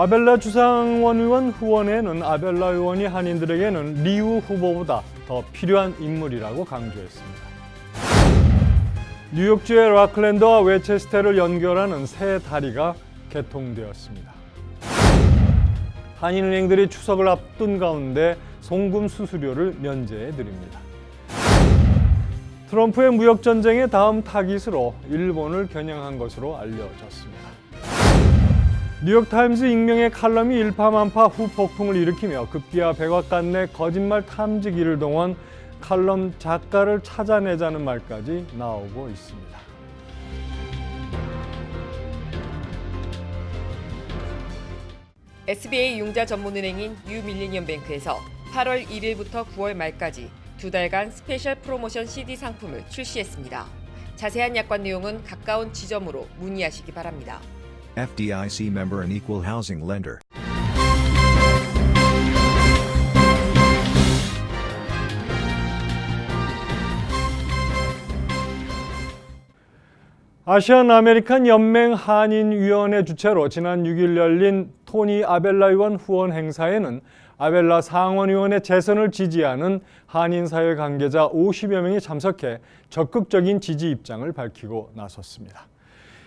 아벨라 주상원 의원 후원에는 아벨라 의원이 한인들에게는 리우 후보보다 더 필요한 인물이라고 강조했습니다. 뉴욕주의 라클랜드와 웨체스터를 연결하는 새 다리가 개통되었습니다. 한인은행들이 추석을 앞둔 가운데 송금 수수료를 면제해 드립니다. 트럼프의 무역전쟁의 다음 타깃으로 일본을 겨냥한 것으로 알려졌습니다. 뉴욕타임스 익명의 칼럼이 일파만파 후폭풍을 일으키며 급기야 백악관 내 거짓말 탐지기를 동원 칼럼 작가를 찾아내자는 말까지 나오고 있습니다. SBA 융자 전문은행인 뉴밀리니엄뱅크에서 8월 1일부터 9월 말까지 2달간 스페셜 프로모션 CD 상품을 출시했습니다. 자세한 약관 내용은 가까운 지점으로 문의하시기 바랍니다. FDIC member and equal housing lender. 아시안 아메리칸 연맹 한인위원회 주최로 지난 6일 열린 토니 아벨라 의원 후원 행사에는 아벨라 상원의원의 재선을 지지하는 한인사회 관계자 50여 명이 참석해 적극적인 지지 입장을 밝히고 나섰습니다.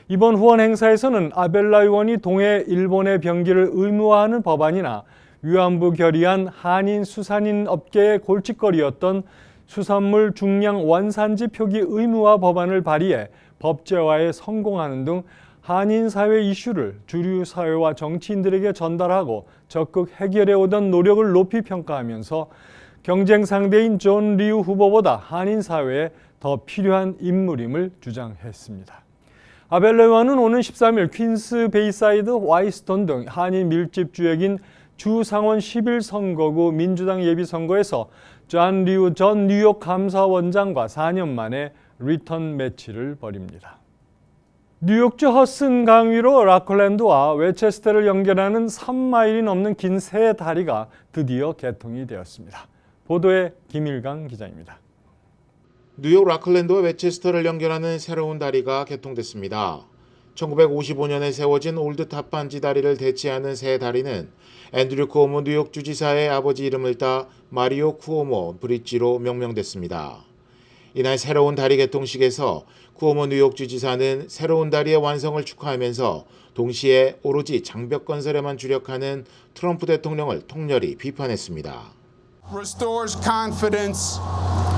이번 후원 행사에서는 아벨라 의원이 동해 일본의 병기를 의무화하는 법안이나 위안부 결의안 한인 수산인 업계의 골칫거리였던 수산물 중량 원산지 표기 의무화 법안을 발의해 법제화에 성공하는 등 한인사회 이슈를 주류 사회와 정치인들에게 전달하고 적극 해결해 오던 노력을 높이 평가하면서 경쟁 상대인 존 리우 후보보다 한인사회에 더 필요한 인물임을 주장했습니다. 아벨라 의원은 오는 13일 퀸스 베이사이드 와이스톤 등 한인 밀집 주역인 주 상원 11선거구 민주당 예비선거에서 존 리우 전 뉴욕 감사원장과 4년 만에 리턴 매치를 벌입니다. 뉴욕주 허슨 강 위로 라클랜드와 웨체스터를 연결하는 3마일이 넘는 긴 새 다리가 드디어 개통이 되었습니다. 보도에 김일강 기자입니다. 뉴욕 라클랜드와 웨체스터를 연결하는 새로운 다리가 개통됐습니다. 1955년에 세워진 올드 탑반지 다리를 대체하는 새 다리는 앤드류 쿠오모 뉴욕 주지사의 아버지 이름을 따 마리오 쿠오모 브릿지로 명명됐습니다. 이날 새로운 다리 개통식에서 쿠오모 뉴욕 주지사는 새로운 다리의 완성을 축하하면서 동시에 오로지 장벽 건설에만 주력하는 트럼프 대통령을 통렬히 비판했습니다. Restores confidence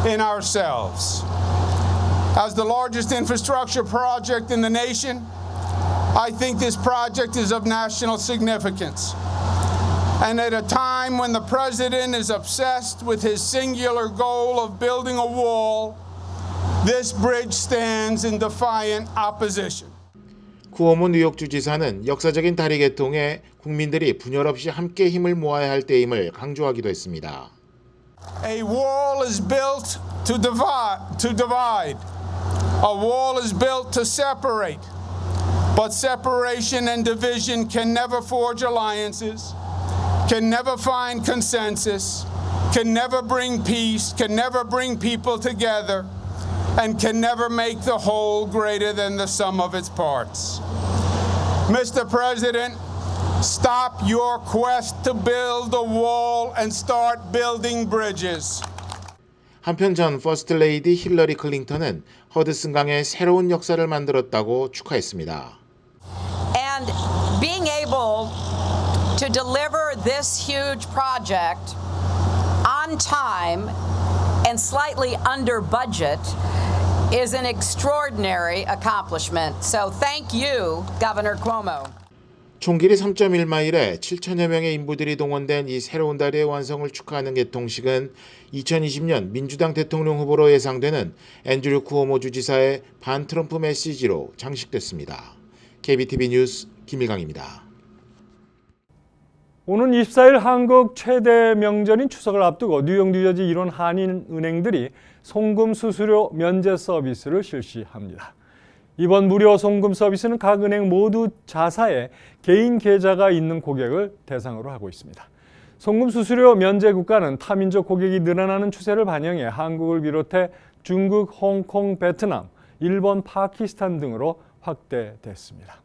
in ourselves. As the largest infrastructure project in the nation, I think this project is of national significance. And at a time when the president is obsessed with his singular goal of building a wall, this bridge stands in defiant opposition. 쿠오모 뉴욕 주지사는 역사적인 다리 개통에 국민들이 분열 없이 함께 힘을 모아야 할 때임을 강조하기도 했습니다. A wall is built to divide. A wall is built to separate. But separation and division can never forge alliances, can never find consensus, can never bring peace, can never bring people together, and can never make the whole greater than the sum of its parts. Mr. President, stop your quest to build a wall and start building bridges. 한편 전 퍼스트 레이디 힐러리 클린턴은 허드슨 강의 새로운 역사를 만들었다고 축하했습니다. And being able to deliver this huge project on time and slightly under budget is an extraordinary accomplishment. So thank you, Governor Cuomo. 총 길이 3.1마일에 7천여 명의 인부들이 동원된 이 새로운 다리의 완성을 축하하는 개통식은 2020년 민주당 대통령 후보로 예상되는 앤드류 쿠오모 주지사의 반트럼프 메시지로 장식됐습니다. KBTV 뉴스 김일강입니다. 오는 24일 한국 최대 명절인 추석을 앞두고 뉴욕, 뉴저지 일원 한인은행들이 송금 수수료 면제 서비스를 실시합니다. 이번 무료 송금 서비스는 각 은행 모두 자사에 개인 계좌가 있는 고객을 대상으로 하고 있습니다. 송금 수수료 면제 국가는 타민족 고객이 늘어나는 추세를 반영해 한국을 비롯해 중국, 홍콩, 베트남, 일본, 파키스탄 등으로 확대됐습니다.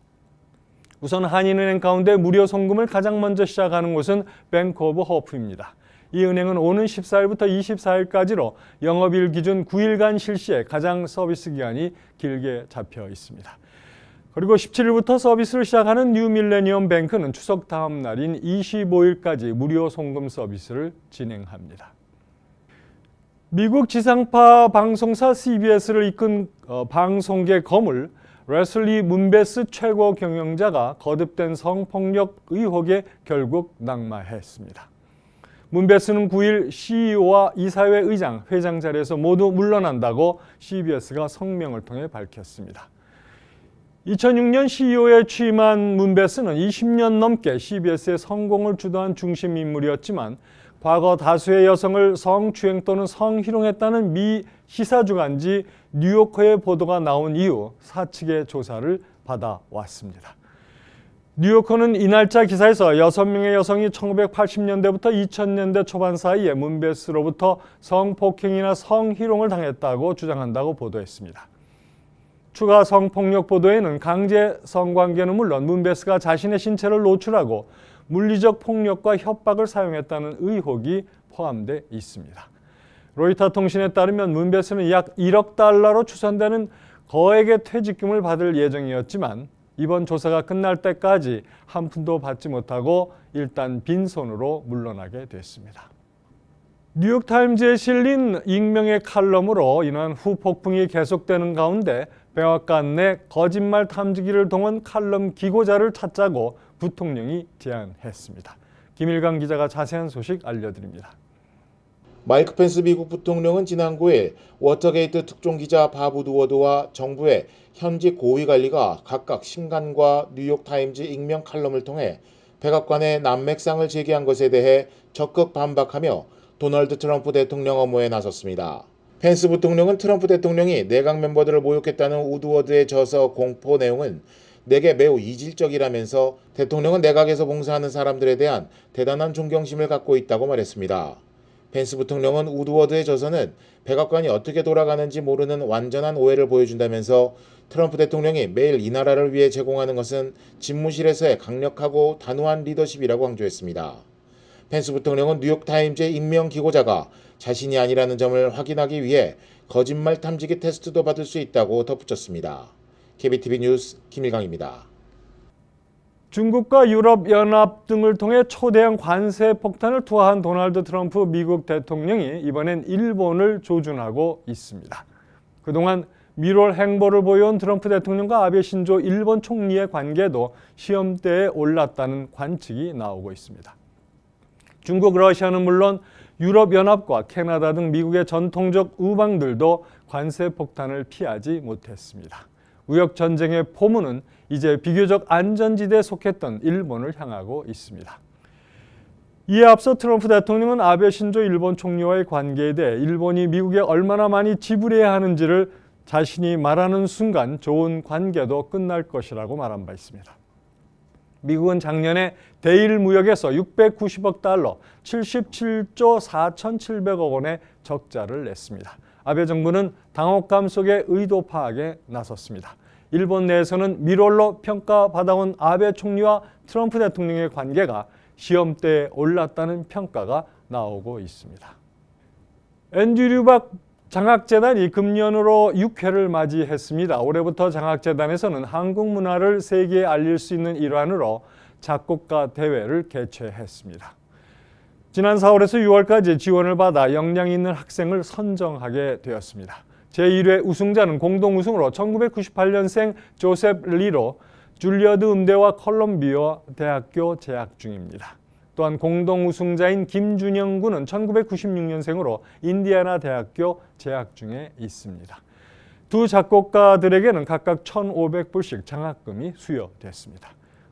우선 한인은행 가운데 무료 송금을 가장 먼저 시작하는 곳은 뱅크 오브 호프입니다. 이 은행은 오는 14일부터 24일까지로 영업일 기준 9일간 실시해 가장 서비스 기간이 길게 잡혀 있습니다. 그리고 17일부터 서비스를 시작하는 뉴 밀레니엄 뱅크는 추석 다음 날인 25일까지 무료 송금 서비스를 진행합니다. 미국 지상파 방송사 CBS를 이끈 방송계 거물 레슬리 문베스 최고 경영자가 거듭된 성폭력 의혹에 결국 낙마했습니다. 문베스는 9일 CEO와 이사회 의장, 회장 자리에서 모두 물러난다고 CBS가 성명을 통해 밝혔습니다. 2006년 CEO에 취임한 문베스는 20년 넘게 CBS의 성공을 주도한 중심 인물이었지만 과거 다수의 여성을 성추행 또는 성희롱했다는 미 시사주간지 뉴요커의 보도가 나온 이후 사측의 조사를 받아왔습니다. 뉴요커는 이 날짜 기사에서 6명의 여성이 1980년대부터 2000년대 초반 사이에 문베스로부터 성폭행이나 성희롱을 당했다고 주장한다고 보도했습니다. 추가 성폭력 보도에는 강제 성관계는 물론 문베스가 자신의 신체를 노출하고 물리적 폭력과 협박을 사용했다는 의혹이 포함되어 있습니다. 로이터 통신에 따르면 문베스는 약 1억 달러로 추산되는 거액의 퇴직금을 받을 예정이었지만 이번 조사가 끝날 때까지 한 푼도 받지 못하고 일단 빈손으로 물러나게 됐습니다. 뉴욕타임즈에 실린 익명의 칼럼으로 인한 후폭풍이 계속되는 가운데 백악관 내 거짓말 탐지기를 동원 칼럼 기고자를 찾자고 부통령이 제안했습니다. 김일강 기자가 자세한 소식 알려드립니다. 마이크 펜스 미국 부통령은 지난 9일 워터게이트 특종기자 밥 우드워드와 정부의 현직 고위관리가 각각 신간과 뉴욕타임즈 익명 칼럼을 통해 백악관의 난맥상을 제기한 것에 대해 적극 반박하며 도널드 트럼프 대통령 업무에 나섰습니다. 펜스 부통령은 트럼프 대통령이 내각 멤버들을 모욕했다는 우드워드의 저서 공포 내용은 내게 매우 이질적이라면서 대통령은 내각에서 봉사하는 사람들에 대한 대단한 존경심을 갖고 있다고 말했습니다. 펜스 부통령은 우드워드의 저서는 백악관이 어떻게 돌아가는지 모르는 완전한 오해를 보여준다면서 트럼프 대통령이 매일 이 나라를 위해 제공하는 것은 집무실에서의 강력하고 단호한 리더십이라고 강조했습니다. 펜스 부통령은 뉴욕타임즈의 익명 기고자가 자신이 아니라는 점을 확인하기 위해 거짓말 탐지기 테스트도 받을 수 있다고 덧붙였습니다. KBTV 뉴스 김일강입니다. 중국과 유럽연합 등을 통해 초대형 관세 폭탄을 투하한 도널드 트럼프 미국 대통령이 이번엔 일본을 조준하고 있습니다. 그동안 미롤 행보를 보여온 트럼프 대통령과 아베 신조 일본 총리의 관계도 시험대에 올랐다는 관측이 나오고 있습니다. 중국, 러시아는 물론 유럽연합과 캐나다 등 미국의 전통적 우방들도 관세 폭탄을 피하지 못했습니다. 무역전쟁의 포문은 이제 비교적 안전지대에 속했던 일본을 향하고 있습니다. 이에 앞서 트럼프 대통령은 아베 신조 일본 총리와의 관계에 대해 일본이 미국에 얼마나 많이 지불해야 하는지를 자신이 말하는 순간 좋은 관계도 끝날 것이라고 말한 바 있습니다. 미국은 작년에 대일 무역에서 690억 달러, 77조 4,700억 원의 적자를 냈습니다. 아베 정부는 당혹감 속의 의도 파악에 나섰습니다. 일본 내에서는 미롤로 평가받아온 아베 총리와 트럼프 대통령의 관계가 시험대에 올랐다는 평가가 나오고 있습니다. 앤드류 박 장학재단이 금년으로 6회를 맞이했습니다. 올해부터 장학재단에서는 한국 문화를 세계에 알릴 수 있는 일환으로 작곡가 대회를 개최했습니다. 지난 4월에서 6월까지 지원을 받아 역량 있는 학생을 선정하게 되었습니다. 제1회 우승자는 공동 우승으로 1998년생 조셉 리로 줄리어드 음대와 컬럼비아 대학교 재학 중입니다. 또한 공동 우승자인 김준영 군은 1996년생으로 인디애나 대학교 재학 중에 있습니다. 두 작곡가들에게는 각각 1,500불씩 장학금이 수여됐습니다.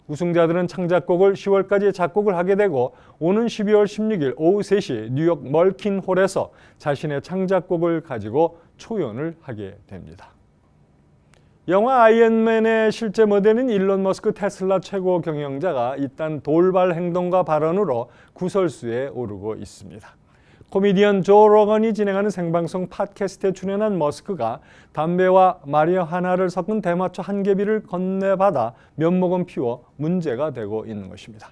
우승자들은 창작곡을 10월까지 작곡을 하게 되고 오는 12월 16일 오후 3시 뉴욕 멀킨홀에서 자신의 창작곡을 가지고 초연을 하게 됩니다. 영화 아이언맨의 실제 모델인 일론 머스크 테슬라 최고 경영자가 이딴 돌발 행동과 발언으로 구설수에 오르고 있습니다. 코미디언 조 로건이 진행하는 생방송 팟캐스트에 출연한 머스크가 담배와 마리화나를 섞은 대마초 한 개비를 건네받아 면목은 피워 문제가 되고 있는 것입니다.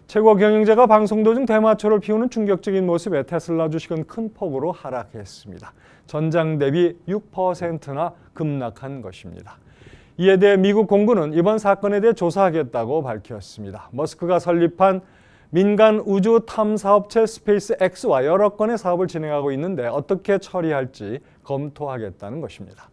최고 경영자가 방송 도중 대마초를 피우는 충격적인 모습에 테슬라 주식은 큰 폭으로 하락했습니다. 전장 대비 6%나 급락한 것입니다. 이에 대해 미국 공군은 이번 사건에 대해 조사하겠다고 밝혔습니다. 머스크가 설립한 민간 우주 탐사업체 스페이스X와 여러 건의 사업을 진행하고 있는데 어떻게 처리할지 검토하겠다는 것입니다.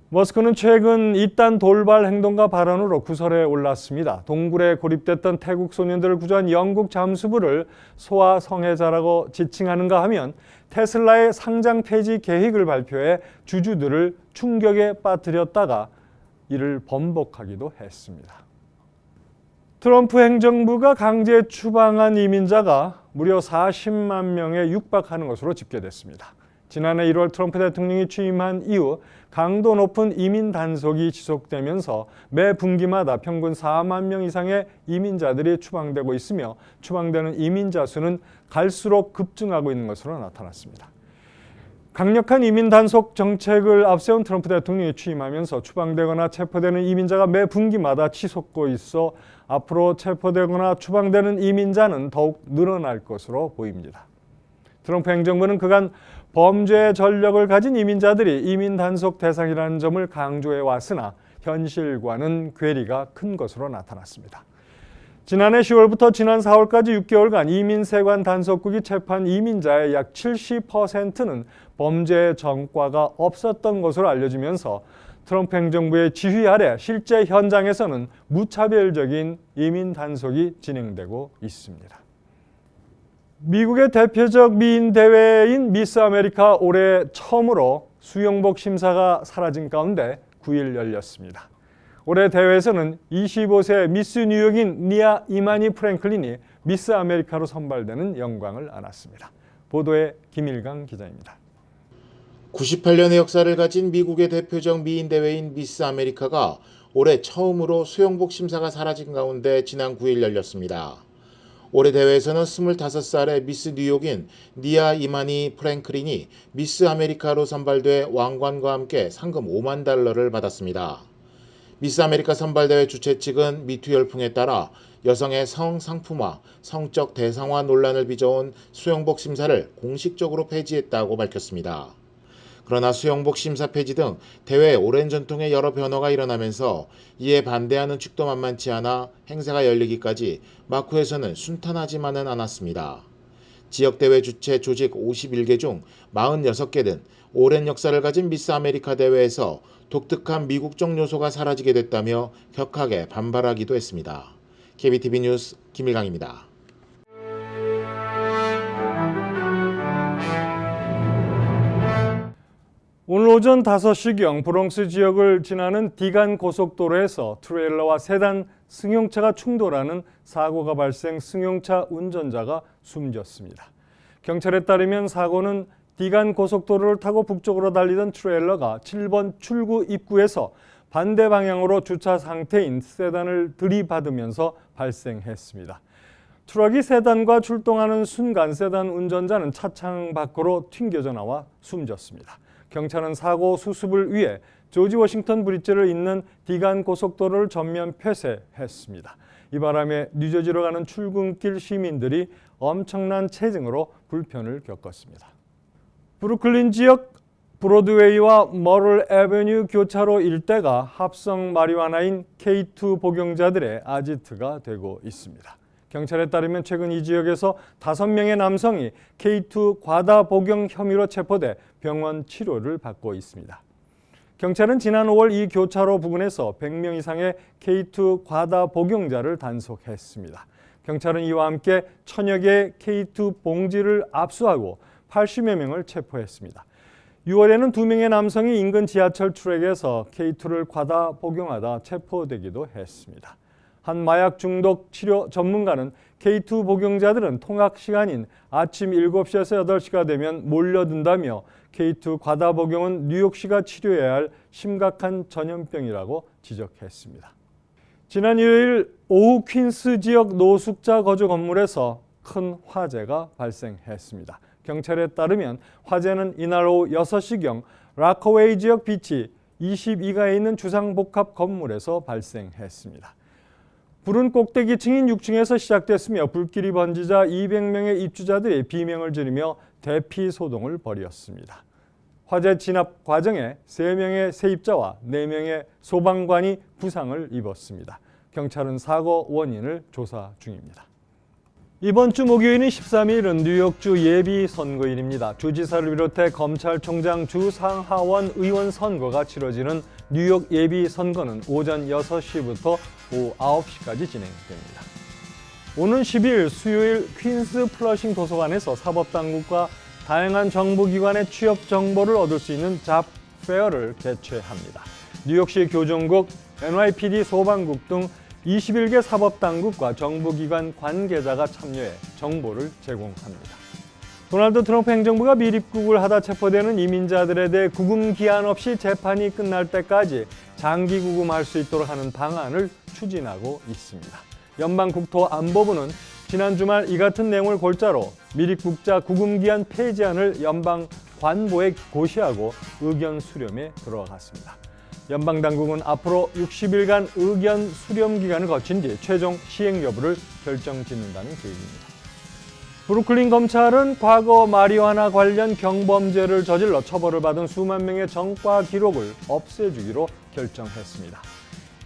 머스크는 최근 이딴 돌발 행동과 발언으로 구설에 올랐습니다. 동굴에 고립됐던 태국 소년들을 구조한 영국 잠수부를 소아 성애자라고 지칭하는가 하면 테슬라의 상장 폐지 계획을 발표해 주주들을 충격에 빠뜨렸다가 이를 번복하기도 했습니다. 트럼프 행정부가 강제 추방한 이민자가 무려 40만 명에 육박하는 것으로 집계됐습니다. 지난해 1월 트럼프 대통령이 취임한 이후 강도 높은 이민 단속이 지속되면서 매 분기마다 평균 4만 명 이상의 이민자들이 추방되고 있으며 추방되는 이민자 수는 갈수록 급증하고 있는 것으로 나타났습니다. 강력한 이민 단속 정책을 앞세운 트럼프 대통령이 취임하면서 추방되거나 체포되는 이민자가 매 분기마다 치솟고 있어 앞으로 체포되거나 추방되는 이민자는 더욱 늘어날 것으로 보입니다. 트럼프 행정부는 그간 범죄 전력을 가진 이민자들이 이민 단속 대상이라는 점을 강조해 왔으나 현실과는 괴리가 큰 것으로 나타났습니다. 지난해 10월부터 지난 4월까지 6개월간 이민세관 단속국이 체포한 이민자의 약 70%는 범죄 전과가 없었던 것으로 알려지면서 트럼프 행정부의 지휘 아래 실제 현장에서는 무차별적인 이민 단속이 진행되고 있습니다. 미국의 대표적 미인 대회인 미스 아메리카 올해 처음으로 수영복 심사가 사라진 가운데 9일 열렸습니다. 올해 대회에서는 25세 미스 뉴욕인 니아 이마니 프랭클린이 미스 아메리카로 선발되는 영광을 안았습니다. 보도에 김일강 기자입니다. 98년의 역사를 가진 미국의 대표적 미인 대회인 미스 아메리카가 올해 처음으로 수영복 심사가 사라진 가운데 지난 9일 열렸습니다. 올해 대회에서는 25살의 미스 뉴욕인 니아 이마니 프랭클린이 미스 아메리카로 선발돼 왕관과 함께 상금 5만 달러를 받았습니다. 미스 아메리카 선발대회 주최 측은 미투 열풍에 따라 여성의 성상품화, 성적 대상화 논란을 빚어온 수영복 심사를 공식적으로 폐지했다고 밝혔습니다. 그러나 수영복 심사 폐지 등 대회의 오랜 전통에 여러 변화가 일어나면서 이에 반대하는 측도 만만치 않아 행사가 열리기까지 마쿠에서는 순탄하지만은 않았습니다. 지역대회 주최 조직 51개 중 46개는 오랜 역사를 가진 미스 아메리카 대회에서 독특한 미국적 요소가 사라지게 됐다며 격하게 반발하기도 했습니다. KBTV 뉴스 김일강입니다. 오늘 오전 5시경 브롱스 지역을 지나는 디간 고속도로에서 트레일러와 세단 승용차가 충돌하는 사고가 발생, 승용차 운전자가 숨졌습니다. 경찰에 따르면 사고는 디간 고속도로를 타고 북쪽으로 달리던 트레일러가 7번 출구 입구에서 반대 방향으로 주차 상태인 세단을 들이받으면서 발생했습니다. 트럭이 세단과 출동하는 순간 세단 운전자는 차창 밖으로 튕겨져 나와 숨졌습니다. 경찰은 사고 수습을 위해 조지 워싱턴 브리지를 잇는 디간 고속도로를 전면 폐쇄했습니다. 이 바람에 뉴저지로 가는 출근길 시민들이 엄청난 체증으로 불편을 겪었습니다. 브루클린 지역 브로드웨이와 머럴 애베뉴 교차로 일대가 합성 마리화나인 K2 복용자들의 아지트가 되고 있습니다. 경찰에 따르면 최근 이 지역에서 5명의 남성이 K2 과다 복용 혐의로 체포돼 병원 치료를 받고 있습니다. 경찰은 지난 5월 이 교차로 부근에서 100명 이상의 K2 과다 복용자를 단속했습니다. 경찰은 이와 함께 1000여 개의 K2 봉지를 압수하고 80여 명을 체포했습니다. 6월에는 2명의 남성이 인근 지하철 트랙에서 K2를 과다 복용하다 체포되기도 했습니다. 한 마약 중독 치료 전문가는 K2 복용자들은 통학 시간인 아침 7시에서 8시가 되면 몰려든다며 K2 과다 복용은 뉴욕시가 치료해야 할 심각한 전염병이라고 지적했습니다. 지난 일요일 오후 퀸스 지역 노숙자 거주 건물에서 큰 화재가 발생했습니다. 경찰에 따르면 화재는 이날 오후 6시경 라커웨이 지역 비치 22가에 있는 주상복합 건물에서 발생했습니다. 불은 꼭대기 층인 6층에서 시작됐으며 불길이 번지자 200명의 입주자들이 비명을 지르며 대피 소동을 벌였습니다. 화재 진압 과정에 3명의 세입자와 4명의 소방관이 부상을 입었습니다. 경찰은 사고 원인을 조사 중입니다. 이번 주 목요일인 13일은 뉴욕주 예비 선거일입니다. 주지사를 비롯해 검찰총장 주상하원 의원 선거가 치러지는 뉴욕 예비 선거는 오전 6시부터 오후 9시까지 진행됩니다. 오는 10일 수요일 퀸스 플러싱 도서관에서 사법당국과 다양한 정부기관의 취업 정보를 얻을 수 있는 잡 페어를 개최합니다. 뉴욕시 교정국, NYPD 소방국 등 21개 사법당국과 정부기관 관계자가 참여해 정보를 제공합니다. 도널드 트럼프 행정부가 미입국을 하다 체포되는 이민자들에 대해 구금 기한 없이 재판이 끝날 때까지 장기 구금할 수 있도록 하는 방안을 추진하고 있습니다. 연방국토안보부는 지난 주말 이 같은 내용을 골자로 미입국자 구금 기한 폐지안을 연방 관보에 고시하고 의견 수렴에 들어갔습니다. 연방당국은 앞으로 60일간 의견 수렴 기간을 거친 뒤 최종 시행 여부를 결정짓는다는 계획입니다. 브루클린 검찰은 과거 마리화나 관련 경범죄를 저질러 처벌을 받은 수만 명의 전과 기록을 없애주기로 결정했습니다.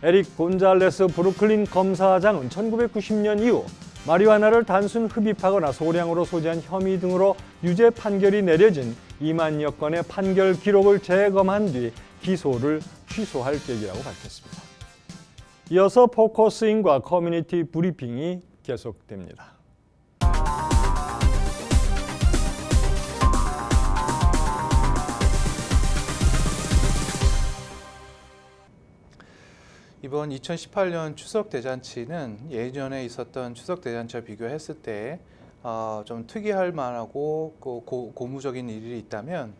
에릭 곤잘레스 브루클린 검사장은 1990년 이후 마리화나를 단순 흡입하거나 소량으로 소지한 혐의 등으로 유죄 판결이 내려진 2만여 건의 판결 기록을 재검한 뒤 기소를 취소할 계획이라고 밝혔습니다. 이어서 포커스인과 커뮤니티 브리핑이 계속됩니다. 이번 2018년 추석 대잔치는 예전에 있었던 추석 대잔치와 비교했을 때 좀 특이할 만하고 고무적인 일이 있다면,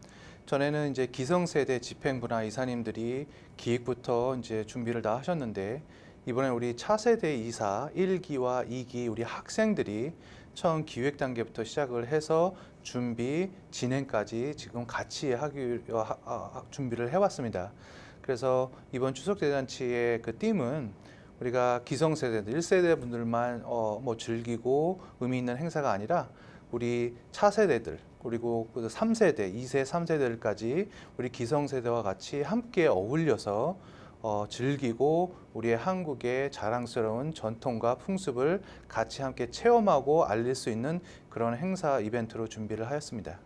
전에는 이제 기성세대 집행부나 이사님들이 기획부터 이제 준비를 다 하셨는데, 이번에 우리 차세대 이사 1기와 2기 우리 학생들이 처음 기획 단계부터 시작을 해서 준비 진행까지 지금 같이 준비를 해왔습니다. 그래서 이번 추석 대잔치의 그 띠은 우리가 기성세대들 1세대 분들만 즐기고 의미 있는 행사가 아니라 우리 차세대들, 그리고 3세대, 2세, 3세대들까지 우리 기성세대와 같이 함께 어울려서 즐기고 우리의 한국의 자랑스러운 전통과 풍습을 같이 함께 체험하고 알릴 수 있는 그런 행사 이벤트로 준비를 하였습니다.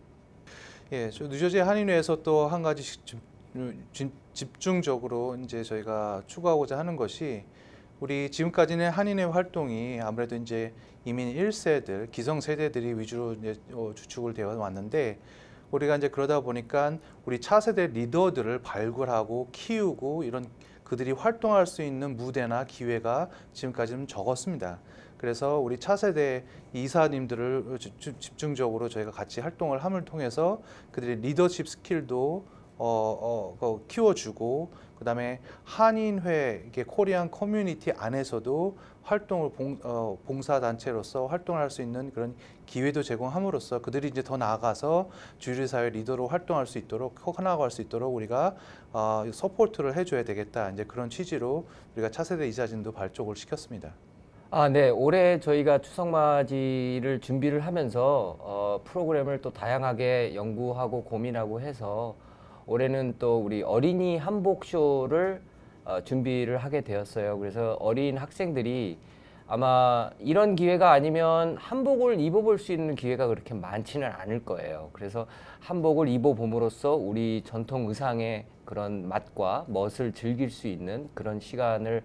예, 뉴저지 한인회에서 또 한 가지 집중적으로 이제 저희가 추구하고자 하는 것이, 우리 지금까지는 한인회 활동이 아무래도 이제 이민 1세들, 기성세대들이 위주로 이제 주축을 되어 왔는데, 우리가 이제 그러다 보니까 우리 차세대 리더들을 발굴하고 키우고 이런 그들이 활동할 수 있는 무대나 기회가 지금까지는 적었습니다. 그래서 우리 차세대 이사님들을 집중적으로 저희가 같이 활동을 함을 통해서 그들의 리더십 스킬도 키워주고, 그다음에 한인회, 이게 코리안 커뮤니티 안에서도 활동을 봉사단체로서 활동을 할 수 있는 그런 기회도 제공함으로써 그들이 이제 더 나아가서 주류사회 리더로 활동할 수 있도록, 커나갈 수 있도록 우리가 서포트를 해줘야 되겠다, 이제 그런 취지로 우리가 차세대 이사진도 발족을 시켰습니다. 네. 올해 저희가 추석맞이를 준비를 하면서 프로그램을 또 다양하게 연구하고 고민하고 해서 올해는 또 우리 어린이 한복 쇼를 준비를 하게 되었어요. 그래서 어린 학생들이 아마 이런 기회가 아니면 한복을 입어볼 수 있는 기회가 그렇게 많지는 않을 거예요. 그래서 한복을 입어봄으로써 우리 전통 의상의 그런 맛과 멋을 즐길 수 있는 그런 시간을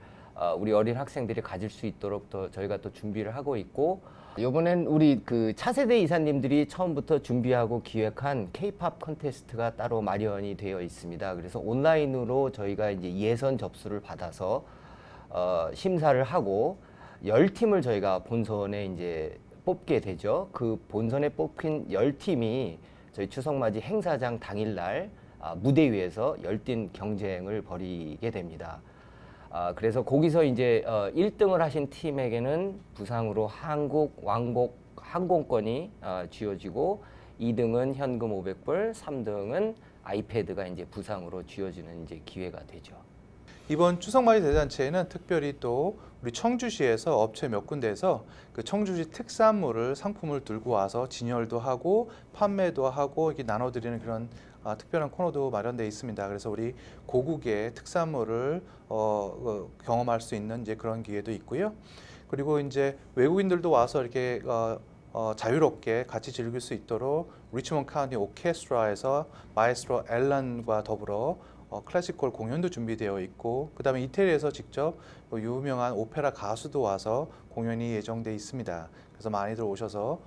우리 어린 학생들이 가질 수 있도록 또 저희가 또 준비를 하고 있고, 이번엔 우리 그 차세대 이사님들이 처음부터 준비하고 기획한 K-팝 콘테스트가 따로 마련이 되어 있습니다. 그래서 온라인으로 저희가 이제 예선 접수를 받아서 심사를 하고 10팀을 저희가 본선에 이제 뽑게 되죠. 그 본선에 뽑힌 10팀이 저희 추석맞이 행사장 당일날 무대 위에서 열띤 경쟁을 벌이게 됩니다. 그래서 거기서 이제 1등을 하신 팀에게는 부상으로 한국 왕복 항공권이 쥐어지고 2등은 현금 500불, 3등은 아이패드가 이제 부상으로 쥐어지는 이제 기회가 되죠. 이번 추석맞이 대잔치에는 특별히 또 우리 청주시에서 업체 몇 군데에서 그 청주시 특산물을 상품을 들고 와서 진열도 하고 판매도 하고 이렇게 나눠드리는 그런 특별한 코너도 마련되어 있습니다. 그래서 우리 고국의 특산물을 경험할 수 있는 이제 그런 기회도 있고요. 그리고 이제 외국인들도 와서 이렇게 자유롭게 같이 즐길 수 있도록 리치몬드 카운티 오케스트라에서 마에스트로 앨런과 더불어 클래시컬 공연도 준비되어 있고, 그다음에 이태리에서 직접 유명한 오페라 가수도 와서 공연이 예정돼 있습니다. 그래서 많이들 오셔서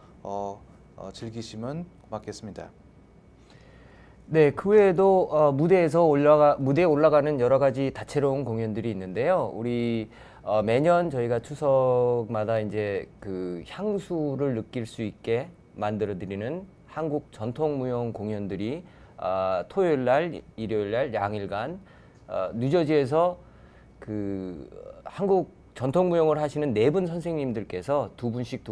즐기시면 고맙겠습니다. 네, 그 외에도 무대에 올라가는 여러 가지 다채로운 공연들이 있는데요. 우리 매년 저희가 추석마다 이제 그 향수를 느낄 수 있게 만들어 드리는 한국 전통 무용 공연들이 토요일 날, 일요일 날 양일간 뉴저지에서 그 한국 전통 무용을 하시는 4분 선생님들께서 두 분씩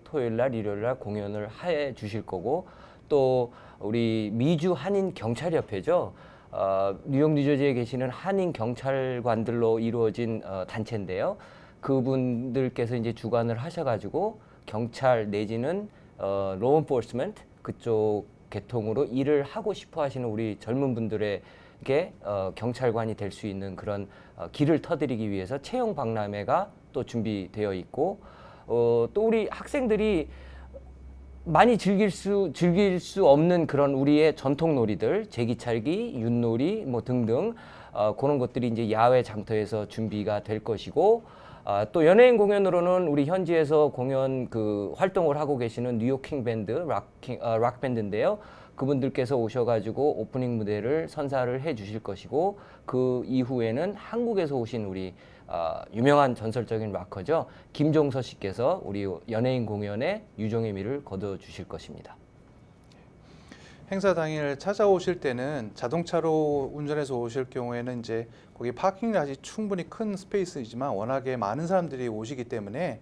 토요일 날, 일요일 날 공연을 해 주실 거고, 또 우리 미주 한인 경찰협회죠. 뉴욕 뉴저지에 계시는 한인 경찰관들로 이루어진 단체인데요. 그분들께서 이제 주관을 하셔가지고 경찰 내지는 law enforcement 그쪽 계통으로 일을 하고 싶어 하시는 우리 젊은 분들에게 경찰관이 될 수 있는 그런 길을 터드리기 위해서 채용 박람회가 또 준비되어 있고, 또 우리 학생들이 많이 즐길 수 없는 그런 우리의 전통 놀이들, 제기찰기, 윷놀이 뭐 등등 그런 것들이 이제 야외 장터에서 준비가 될 것이고, 또 연예인 공연으로는 우리 현지에서 공연 그 활동을 하고 계시는 뉴욕 킹 밴드 락 밴드인데요. 그분들께서 오셔가지고 오프닝 무대를 선사를 해주실 것이고, 그 이후에는 한국에서 오신 우리 유명한 전설적인 락커죠. 김종서 씨께서 우리 연예인 공연에 유종의 미를 거둬주실 것입니다. 행사 당일 찾아오실 때는 자동차로 운전해서 오실 경우에는 이제 거기 파킹이 충분히 큰 스페이스이지만 워낙에 많은 사람들이 오시기 때문에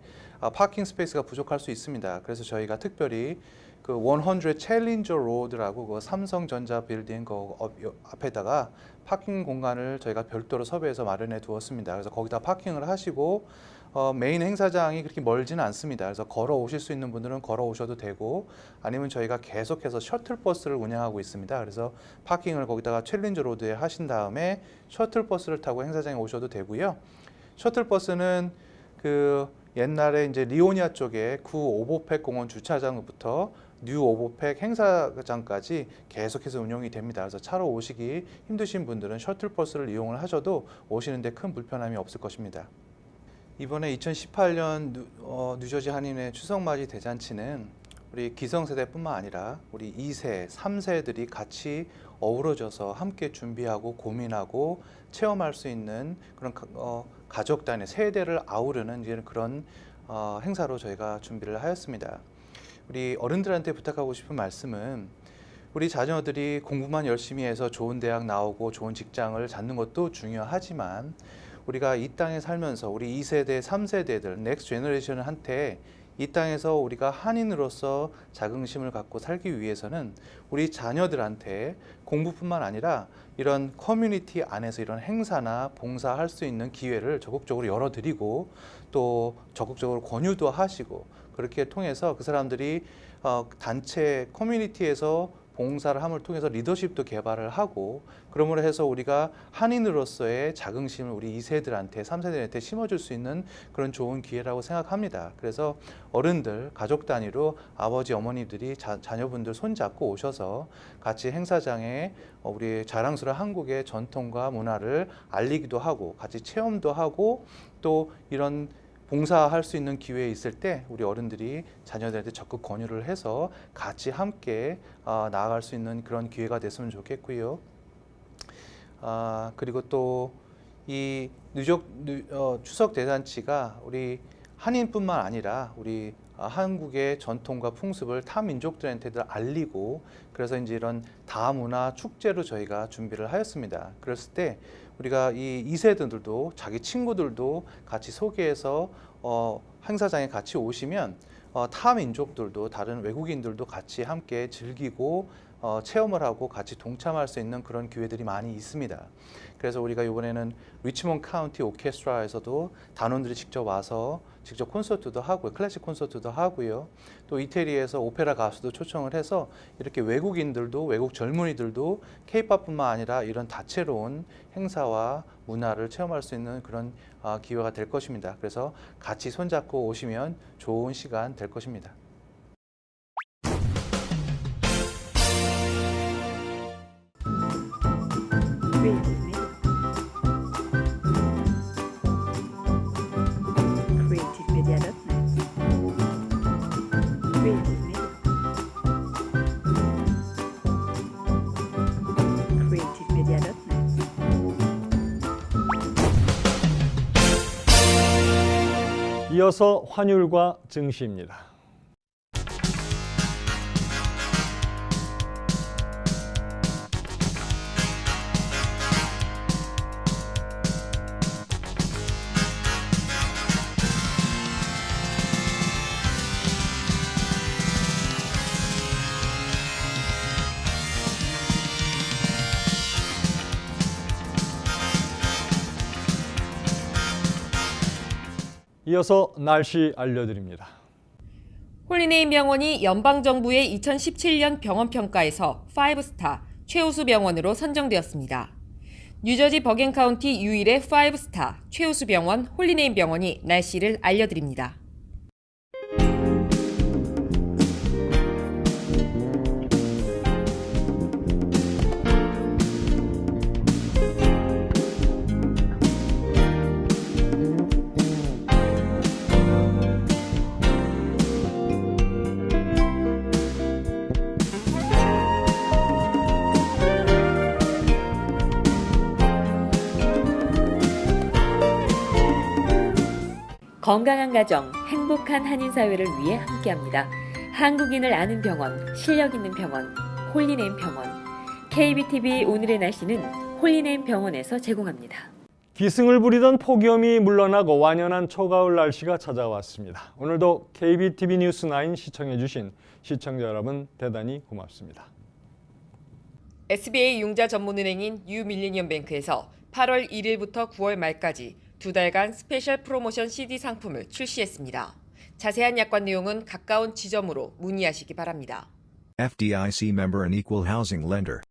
파킹 스페이스가 부족할 수 있습니다. 그래서 저희가 특별히 그 100 챌린저 로드라고 그 삼성전자 빌딩 그 앞에다가 파킹 공간을 저희가 별도로 섭외해서 마련해 두었습니다. 그래서 거기다 파킹을 하시고 메인 행사장이 그렇게 멀지는 않습니다. 그래서 걸어 오실 수 있는 분들은 걸어 오셔도 되고, 아니면 저희가 계속해서 셔틀버스를 운영하고 있습니다. 그래서 파킹을 거기다가 챌린저 로드에 하신 다음에 셔틀버스를 타고 행사장에 오셔도 되고요. 셔틀버스는 그 옛날에 이제 리오니아 쪽에 구 오보팩 공원 주차장부터 뉴 오보팩 행사장까지 계속해서 운영이 됩니다. 그래서 차로 오시기 힘드신 분들은 셔틀버스를 이용을 하셔도 오시는데 큰 불편함이 없을 것입니다. 이번에 2018년 뉴저지 한인회 추석맞이 대잔치는 우리 기성세대뿐만 아니라 우리 2세, 3세들이 같이 어우러져서 함께 준비하고 고민하고 체험할 수 있는 그런 가족 단위, 세대를 아우르는 이런 그런 행사로 저희가 준비를 하였습니다. 우리 어른들한테 부탁하고 싶은 말씀은, 우리 자녀들이 공부만 열심히 해서 좋은 대학 나오고 좋은 직장을 갖는 것도 중요하지만, 우리가 이 땅에 살면서 우리 2세대, 3세대들, 넥스트 제너레이션한테 이 땅에서 우리가 한인으로서 자긍심을 갖고 살기 위해서는 우리 자녀들한테 공부뿐만 아니라 이런 커뮤니티 안에서 이런 행사나 봉사할 수 있는 기회를 적극적으로 열어드리고, 또 적극적으로 권유도 하시고, 그렇게 통해서 그 사람들이 단체 커뮤니티에서 봉사를 함을 통해서 리더십도 개발을 하고, 그러므로 해서 우리가 한인으로서의 자긍심을 우리 2세들한테, 3세들한테 심어줄 수 있는 그런 좋은 기회라고 생각합니다. 그래서 어른들, 가족 단위로 아버지, 어머니들이 자녀분들 손잡고 오셔서 같이 행사장에 우리 자랑스러운 한국의 전통과 문화를 알리기도 하고, 같이 체험도 하고, 또 이런 봉사할 수 있는 기회에 있을 때 우리 어른들이 자녀들한테 적극 권유를 해서 같이 함께 나아갈 수 있는 그런 기회가 됐으면 좋겠고요. 그리고 또 이 추석 대잔치가 우리 한인뿐만 아니라 우리 한국의 전통과 풍습을 타 민족들한테도 알리고, 그래서 이제 이런 다문화 축제로 저희가 준비를 하였습니다. 그랬을 때 우리가 이 2세들도 자기 친구들도 같이 소개해서 행사장에 같이 오시면 타 민족들도 다른 외국인들도 같이 함께 즐기고 체험을 하고 같이 동참할 수 있는 그런 기회들이 많이 있습니다. 그래서 우리가 이번에는 리치몬드 카운티 오케스트라에서도 단원들이 직접 와서 직접 콘서트도 하고요. 클래식 콘서트도 하고요. 또 이태리에서 오페라 가수도 초청을 해서 이렇게 외국인들도 외국 젊은이들도 케이팝뿐만 아니라 이런 다채로운 행사와 문화를 체험할 수 있는 그런 기회가 될 것입니다. 그래서 같이 손잡고 오시면 좋은 시간 될 것입니다. 이어서 환율과 증시입니다. 이어서 날씨 알려드립니다. 홀리네임 병원이 연방정부의 2017년 병원평가에서 5스타 최우수 병원으로 선정되었습니다. 뉴저지 버겐 카운티 유일의 5스타 최우수 병원 홀리네임 병원이 날씨를 알려드립니다. 건강한 가정, 행복한 한인사회를 위해 함께합니다. 한국인을 아는 병원, 실력 있는 병원, 홀리네임 병원. KBTV 오늘의 날씨는 홀리네임 병원에서 제공합니다. 기승을 부리던 폭염이 물러나고 완연한 초가을 날씨가 찾아왔습니다. 오늘도 KBTV 뉴스9 시청해주신 시청자 여러분 대단히 고맙습니다. SBA 융자 전문은행인 유밀리니엄뱅크에서 8월 1일부터 9월 말까지 2달간 스페셜 프로모션 CD 상품을 출시했습니다. 자세한 약관 내용은 가까운 지점으로 문의하시기 바랍니다. FDIC member and equal housing lender.